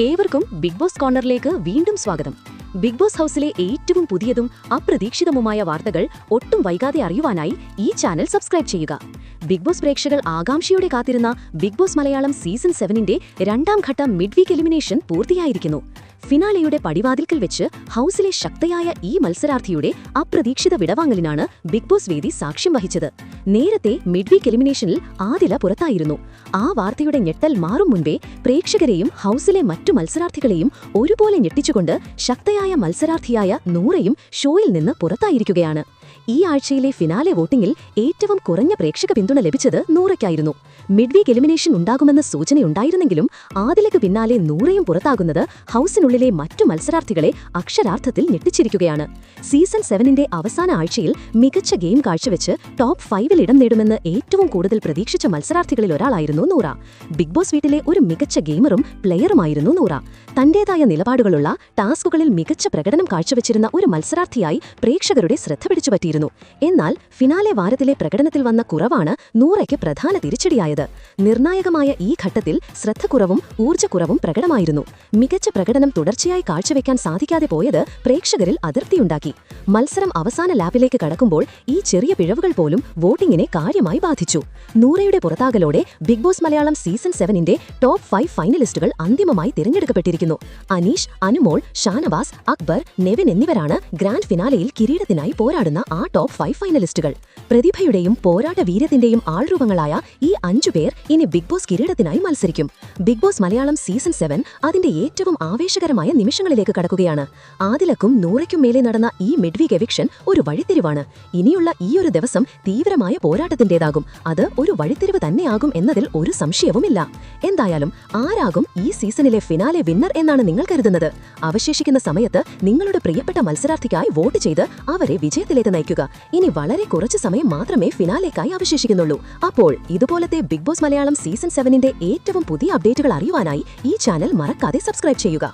ഏവർക്കും big boss കോർണറിലേക്ക് വീണ്ടും സ്വാഗതം. ബിഗ് ബോസ് ഹൗസിലെ ഏറ്റവും പുതിയതും അപ്രതീക്ഷിതവുമായ വാർത്തകൾ ഒട്ടും വൈകാതെ അറിയുവാനായി ഈ ചാനൽ സബ്സ്ക്രൈബ് ചെയ്യുക. ബിഗ് ബോസ് പ്രേക്ഷകർ ആകാംക്ഷയോടെ കാത്തിരുന്ന ബിഗ് ബോസ് മലയാളം സീസൺ 7ന്റെ രണ്ടാം ഘട്ട മിഡ് വീക്ക് എലിമിനേഷൻ പൂർത്തിയായിരിക്കുന്നു. ഫിനാലെയുടെ പടിവാതിൽക്കൽ വെച്ച് ഹൗസിലെ ശക്തയായ ഈ മത്സരാർത്ഥിയുടെ അപ്രതീക്ഷിത വിടവാങ്ങലിനാണ് ബിഗ് ബോസ് വേദി സാക്ഷ്യം വഹിച്ചത്. നേരത്തെ മിഡ് വീക്ക് എലിമിനേഷനിൽ ആദില പുറത്തായിരുന്നു. ആ വാർത്തയുടെ ഞെട്ടൽ മാറും മുൻപേ പ്രേക്ഷകരെയും ഹൗസിലെ മറ്റു മത്സരാർത്ഥികളെയും ഒരുപോലെ ഞെട്ടിച്ചുകൊണ്ട് ശക്തയായ മത്സരാർത്ഥിയായ നൂറയും ഷോയിൽ നിന്ന് പുറത്തായിരിക്കുകയാണ്. ഈ ആഴ്ചയിലെ ഫിനാലെ വോട്ടിംഗിൽ ഏറ്റവും കുറഞ്ഞ പ്രേക്ഷക പിന്തുണ ലഭിച്ചത് നൂറയ്ക്കായിരുന്നു. മിഡ് വീക്ക് എലിമിനേഷൻ ഉണ്ടാകുമെന്ന സൂചനയുണ്ടായിരുന്നെങ്കിലും ആദിലയ്ക്ക് പിന്നാലെ നൂറയും പുറത്താകുന്നത് ഹൗസിനുള്ളിലെ മറ്റു മത്സരാർത്ഥികളെ അക്ഷരാർത്ഥത്തിൽ ഞെട്ടിച്ചിരിക്കുകയാണ്. സീസൺ 7ന്റെ അവസാന ആഴ്ചയിൽ മികച്ച ഗെയിം കാഴ്ചവെച്ച് ടോപ്പ് 5-ൽ ഇടം നേടുമെന്ന് ഏറ്റവും കൂടുതൽ പ്രതീക്ഷിച്ച മത്സരാർത്ഥികളിൽ ഒരാളായിരുന്നു നൂറ. ബിഗ് ബോസ് വീട്ടിലെ ഒരു മികച്ച ഗെയിമറും പ്ലെയറുമായിരുന്നു നൂറ. തന്റേതായ നിലപാടുകളുള്ള ടാസ്കുകളിൽ മികച്ച പ്രകടനം കാഴ്ചവെച്ചിരുന്ന ഒരു മത്സരാർത്ഥിയായി പ്രേക്ഷകരുടെ ശ്രദ്ധ പിടിച്ചുപറ്റിയിരുന്നു. എന്നാൽ ഫിനാലെ വാരത്തിലെ പ്രകടനത്തിൽ വന്ന കുറവാണ് നൂറയ്ക്ക് പ്രധാന തിരിച്ചടിയായത്. നിർണായകമായ ഈ ഘട്ടത്തിൽ ശ്രദ്ധക്കുറവും ഊർജ്ജക്കുറവും പ്രകടമായിരുന്നു. മികച്ച പ്രകടനം തുടർച്ചയായി കാഴ്ചവെക്കാൻ സാധിക്കാതെ പോയത് പ്രേക്ഷകരിൽ അതിർത്തിയുണ്ടാക്കി. മത്സരം അവസാന ലാപ്പിലേക്ക് കടക്കുമ്പോൾ ഈ ചെറിയ പിഴവുകൾ പോലും വോട്ടിംഗിനെ കാര്യമായി ബാധിച്ചു. നൂറയുടെ പുറത്താകലോടെ ബിഗ് ബോസ് മലയാളം സീസൺ 7ന്റെ ടോപ്പ് 5 ഫൈനലിസ്റ്റുകൾ അന്തിമമായി തിരഞ്ഞെടുക്കപ്പെട്ടിരിക്കുന്നു. അനീഷ്, അനുമോൾ, ഷാനവാസ്, അക്ബർ, നെവിൻ എന്നിവരാണ് ഗ്രാൻഡ് ഫിനാലെയിൽ കിരീടത്തിനായി പോരാടുന്ന ആ ടോപ്പ് 5 ഫൈനലിസ്റ്റുകൾ. പ്രതിഭയുടെയും പോരാട്ട വീര്യത്തിന്റെയും ആൾരൂപങ്ങളായ ഈ 5 പേർ ഇനി ബിഗ് ബോസ് കിരീടത്തിനായി മത്സരിക്കും. ബിഗ് ബോസ് മലയാളം സീസൺ 7 അതിന്റെ ഏറ്റവും ആവേശകരമായ നിമിഷങ്ങളിലേക്ക് കടക്കുകയാണ്. ആദിലക്കും നൂറയ്ക്കും മേലെ നടന്ന ഈ മിഡ് വീക്ക് എവിക്ഷൻ ഒരു വഴിത്തിരിവാണ്. ഇനിയുള്ള ഈ ഒരു ദിവസം തീവ്രമായ പോരാട്ടത്തിന്റേതാകും. അത് ഒരു വഴിത്തിരിവ് തന്നെയാകും എന്നതിൽ ഒരു സംശയവുമില്ല. എന്തായാലും ആരാകും ഈ സീസണിലെ ഫിനാലെ വിന്നർ എന്നാണ് നിങ്ങൾ കരുതുന്നത്? അവശേഷിക്കുന്ന സമയത്ത് നിങ്ങളുടെ പ്രിയപ്പെട്ട മത്സരാർത്ഥിക്കായി വോട്ട് ചെയ്ത് അവരെ വിജയത്തിലേക്ക് നയിക്കുക. ഇനി വളരെ കുറച്ച് സമയം മാത്രമേ ഫിനാലേക്കായി അവശേഷിക്കുന്നുള്ളൂ. അപ്പോൾ ഇതുപോലത്തെ ബിഗ് ബോസ് മലയാളം സീസൺ 7ന്റെ ഏറ്റവും പുതിയ അപ്ഡേറ്റുകൾ അറിയുവാനായി ഈ ചാനൽ മറക്കാതെ സബ്സ്ക്രൈബ് ചെയ്യുക.